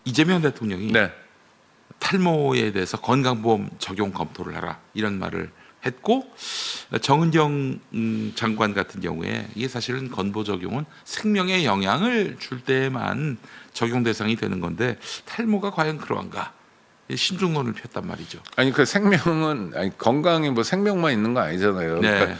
이재명 대통령이 네. 탈모에 대해서 건강보험 적용 검토를 하라 이런 말을 했고 정은경 장관 같은 경우에 이게 사실은 건보 적용은 생명에 영향을 줄 때만 적용 대상이 되는 건데 탈모가 과연 그러한가 심중론을 폈단 말이죠. 아니 그 생명은 아니 건강이 뭐 생명만 있는 거 아니잖아요. 네. 그러니까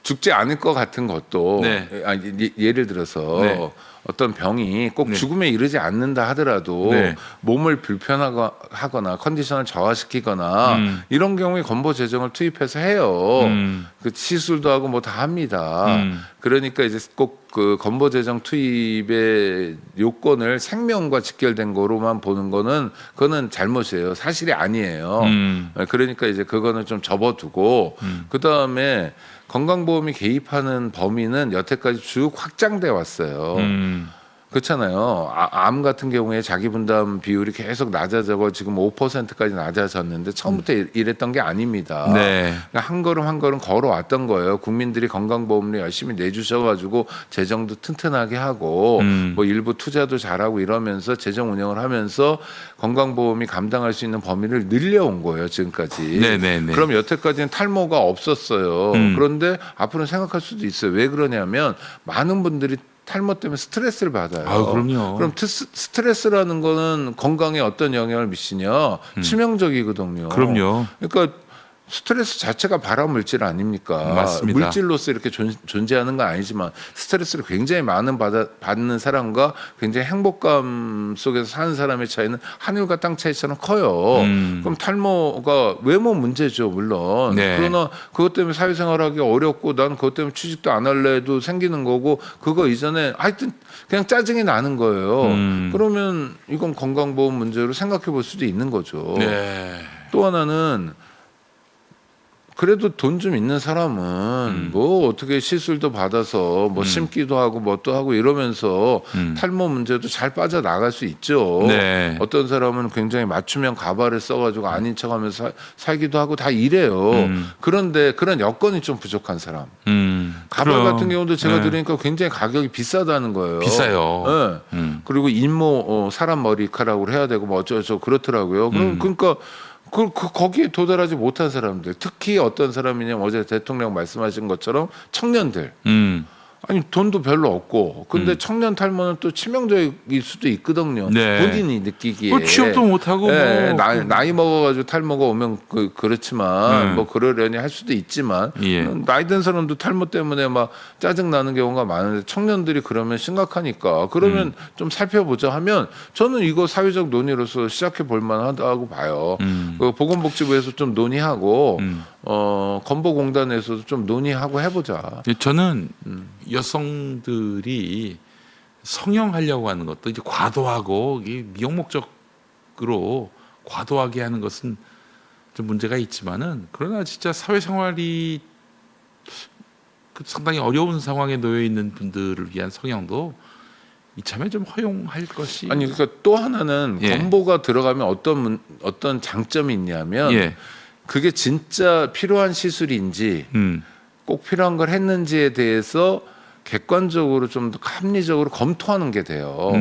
죽지 않을 것 같은 것도 네. 아니, 예를 들어서 네. 어떤 병이 꼭 네. 죽음에 이르지 않는다 하더라도 네. 몸을 불편하거나 컨디션을 저하시키거나 이런 경우에 건보 재정을 투입해서 해요. 그 시술도 하고 뭐 다 합니다. 그러니까 이제 꼭 그 건보 재정 투입의 요건을 생명과 직결된 거로만 보는 거는 그거는 잘못이에요. 사실이 아니에요. 그러니까 이제 그거는 좀 접어두고 그 다음에 건강보험이 개입하는 범위는 여태까지 쭉 확장돼 왔어요. 그렇잖아요. 암 같은 경우에 자기 분담 비율이 계속 낮아져고 지금 5%까지 낮아졌는데 처음부터 이랬던 게 아닙니다. 네. 그러니까 한 걸음 한 걸음 걸어왔던 거예요. 국민들이 건강보험료 열심히 내주셔가지고 재정도 튼튼하게 하고 뭐 일부 투자도 잘하고 이러면서 재정 운영을 하면서 건강보험이 감당할 수 있는 범위를 늘려온 거예요. 지금까지. 네네네. 그럼 여태까지는 탈모가 없었어요. 그런데 앞으로는 생각할 수도 있어요. 왜 그러냐면 많은 분들이 탈모 때문에 스트레스를 받아요. 아, 그럼요. 그럼 스트레스라는 거는 건강에 어떤 영향을 미치냐? 치명적이거든요. 그럼요. 그러니까 스트레스 자체가 발암 물질 아닙니까? 맞습니다. 물질로서 이렇게 존재하는 건 아니지만 스트레스를 굉장히 많은 받는 사람과 굉장히 행복감 속에서 사는 사람의 차이는 하늘과 땅 차이처럼 커요. 그럼 탈모가 외모 문제죠, 물론. 네. 그러나 그것 때문에 사회생활하기 어렵고 난 그것 때문에 취직도 안 할래 해도 생기는 거고 그거 이전에 하여튼 그냥 짜증이 나는 거예요. 그러면 이건 건강보험 문제로 생각해 볼 수도 있는 거죠. 네. 또 하나는 그래도 돈 좀 있는 사람은 뭐 어떻게 시술도 받아서 뭐 심기도 하고 뭣도 하고 이러면서 탈모 문제도 잘 빠져나갈 수 있죠. 네. 어떤 사람은 굉장히 맞춤형 가발을 써가지고 아닌 척하면서 살기도 하고 다 이래요. 그런데 그런 여건이 좀 부족한 사람. 가발 그럼. 같은 경우도 제가 네. 들으니까 굉장히 가격이 비싸다는 거예요. 비싸요. 네. 그리고 인모 사람 머리카락으로 해야 되고 뭐 어쩌고 그렇더라고요. 그러니까 거기에 도달하지 못한 사람들, 특히 어떤 사람이냐면 어제 대통령 말씀하신 것처럼 청년들. 아니 돈도 별로 없고 근데 청년 탈모는 또 치명적일 수도 있거든요. 네. 본인이 느끼기에 뭐 취업도 못 하고 네, 뭐 나이 먹어가지고 탈모가 오면 그렇지만 네. 뭐 그러려니 할 수도 있지만 예. 나이 든 사람도 탈모 때문에 막 짜증 나는 경우가 많은데 청년들이 그러면 심각하니까 그러면 좀 살펴보자 하면 저는 이거 사회적 논의로서 시작해 볼 만하다고 봐요. 그 보건복지부에서 좀 논의하고 건보공단에서도 좀 논의하고 해보자. 저는 여성들이 성형하려고 하는 것도 이제 과도하고 이게 미용 목적으로 과도하게 하는 것은 좀 문제가 있지만은 그러나 진짜 사회생활이 상당히 어려운 상황에 놓여 있는 분들을 위한 성형도 이참에 좀 허용할 것이 아니 그러니까 또 하나는 예. 건보가 들어가면 어떤 장점이 있냐면 예. 그게 진짜 필요한 시술인지 꼭 필요한 걸 했는지에 대해서 객관적으로 좀 더 합리적으로 검토하는 게 돼요.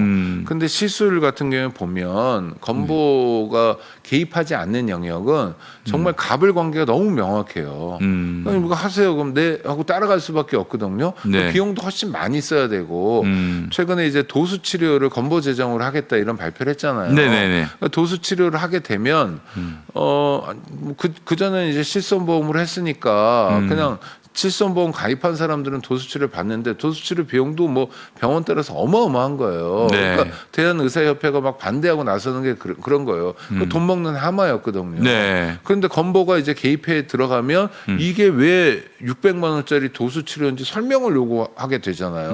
근데 시술 같은 경우에 보면 건보가 개입하지 않는 영역은 정말 갑을 관계가 너무 명확해요. 아니 이거 하세요. 그럼 네 하고 따라갈 수밖에 없거든요. 네. 비용도 훨씬 많이 써야 되고 최근에 이제 도수 치료를 건보 재정으로 하겠다 이런 발표를 했잖아요. 네네네. 그러니까 도수 치료를 하게 되면 그 전에 이제 실손보험으로 했으니까 그냥 실손보험 가입한 사람들은 도수치료를 받는데 도수치료 비용도 뭐 병원 따라서 어마어마한 거예요. 네. 그러니까 대한의사협회가 막 반대하고 나서는 게 그런 거예요. 돈 먹는 하마였거든요. 네. 그런데 건보가 이제 개입해 들어가면 이게 왜 600만 원짜리 도수치료인지 설명을 요구하게 되잖아요.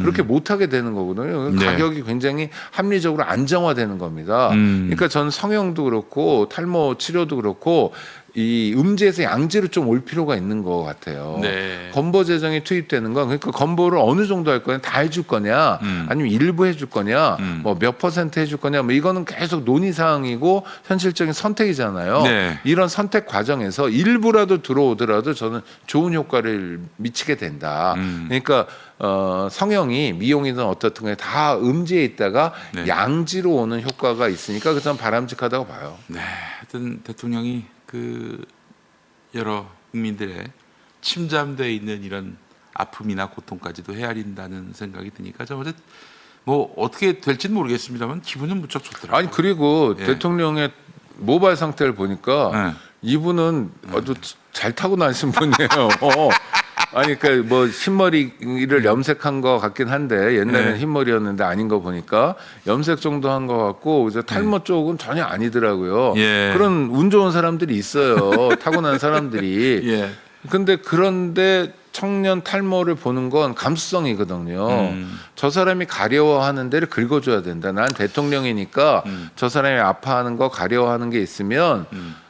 그렇게 못하게 되는 거거든요. 네. 가격이 굉장히 합리적으로 안정화되는 겁니다. 그러니까 전 성형도 그렇고 탈모 치료도 그렇고 이 음지에서 양지로 좀 올 필요가 있는 것 같아요. 네. 건보 재정이 투입되는 건 그러니까 건보를 어느 정도 할 거냐, 다 해줄 거냐, 아니면 일부 해줄 거냐, 뭐 몇 퍼센트 해줄 거냐, 뭐 이거는 계속 논의 사항이고 현실적인 선택이잖아요. 네. 이런 선택 과정에서 일부라도 들어오더라도 저는 좋은 효과를 미치게 된다. 그러니까 성형이 미용이든 어떻든 간에 다 음지에 있다가 네. 양지로 오는 효과가 있으니까 그건 바람직하다고 봐요. 네, 하여튼 대통령이 그 여러 국민들의 침잠돼 있는 이런 아픔이나 고통까지도 헤아린다는 생각이 드니까 저 어제 뭐 어떻게 될지는 모르겠습니다만 기분은 무척 좋더라고요. 아니 그리고 예. 대통령의 모발 상태를 보니까 네. 이분은 아주 잘 타고 나신 분이에요. 아니 그러니까 뭐 흰머리를 염색한 것 같긴 한데 옛날에는 네. 흰머리였는데 아닌 거 보니까 염색 정도 한 것 같고 이제 탈모 쪽은 전혀 아니더라고요. 예. 그런 운 좋은 사람들이 있어요. 타고난 사람들이. 예. 그런데 청년 탈모를 보는 건 감수성이거든요. 저 사람이 가려워하는 데를 긁어줘야 된다. 난 대통령이니까 저 사람이 아파하는 거 가려워하는 게 있으면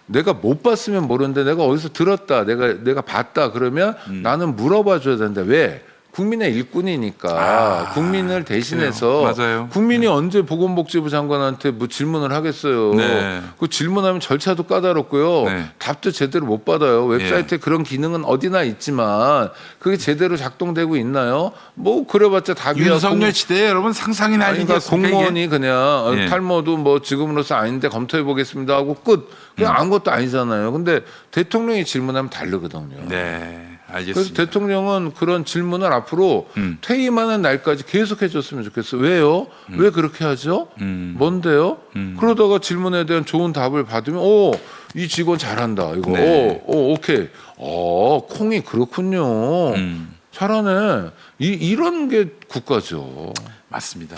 내가 못 봤으면 모르는데 내가 어디서 들었다, 내가 봤다 그러면 나는 물어봐 줘야 된다. 왜? 국민의 일꾼이니까 국민을 대신해서 그래요. 맞아요. 국민이 언제 보건복지부 장관한테 뭐 질문을 하겠어요. 네. 그 질문하면 절차도 까다롭고요. 네. 답도 제대로 못 받아요. 웹사이트에 그런 기능은 어디나 있지만 그게 제대로 작동되고 있나요? 뭐 그래봤자 답이야. 윤석열 시대에 여러분 상상이나 아니, 그러니까 아니겠습니까? 공무원이 그냥 예. 탈모도 뭐 지금으로서 아닌데 검토해 보겠습니다 하고 끝. 그냥 아무것도 아니잖아요. 근데 대통령이 질문하면 다르거든요. 네, 그래서 알겠습니다. 대통령은 그런 질문을 앞으로 퇴임하는 날까지 계속 해줬으면 좋겠어. 왜요? 왜 그렇게 하죠? 뭔데요? 그러다가 질문에 대한 좋은 답을 받으면, 이 직원 잘한다. 이거, 네. 오케이. 콩이 그렇군요. 잘하네. 이런 게 국가죠. 맞습니다.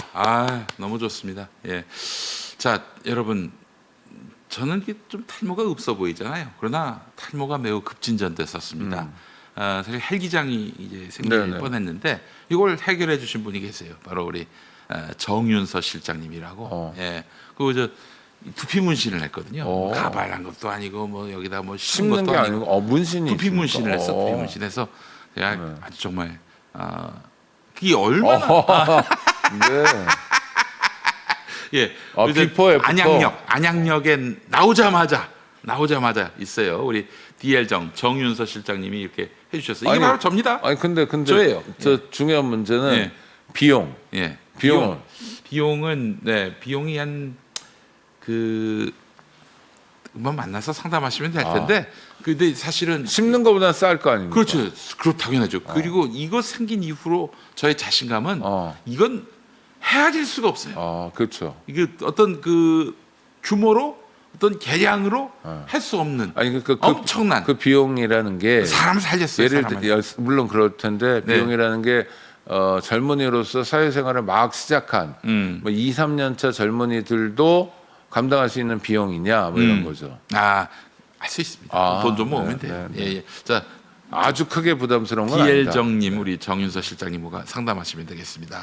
너무 좋습니다. 예. 자, 여러분, 저는 이게 좀 탈모가 없어 보이잖아요. 그러나 탈모가 매우 급진전됐었습니다. 사실 헬기장이 이제 생길 네네. 뻔했는데 이걸 해결해 주신 분이 계세요. 바로 우리 정윤서 실장님이라고. 예. 그리고 저 두피 문신을 했거든요. 가발한 것도 아니고 뭐 여기다 뭐 심은 심는 것도 게 아니고 아니고 문신이 두피 있습니까? 문신을 했어. 두피 문신해서 제가 아주 정말 그게 얼마나 네. 예. 비포, 애프터. 안양역에 나오자마자 있어요. 우리 DL정 정윤서 실장님이 이렇게 해주셨어요. 이게 아니, 바로 접니다. 아니 근데 저예요. 저 중요한 문제는 예. 비용. 예. 비용은? 비용은 비용이 한 한번 만나서 상담하시면 될 텐데 근데 사실은 심는 것보다 쌀 거 아닙니까? 그렇죠. 당연하죠. 그리고 이거 생긴 이후로 저의 자신감은 이건 헤아릴 수가 없어요. 그렇죠. 이게 어떤 그 규모로 어떤 개량으로 할 수 없는 아니 엄청난 그 비용이라는 게 사람을 살렸어요. 예를 사람을. 들어 물론 그럴 텐데 네. 비용이라는 게 젊은이로서 사회생활을 막 시작한 뭐 2, 3년 차 젊은이들도 감당할 수 있는 비용이냐 뭐 이런 거죠. 알 수 있습니다. 돈 좀 모으면 네, 돼요. 네, 네. 예. 자, 아주 크게 부담스러운 건 아니다. DL정님 우리 정윤서 실장님과 상담하시면 되겠습니다.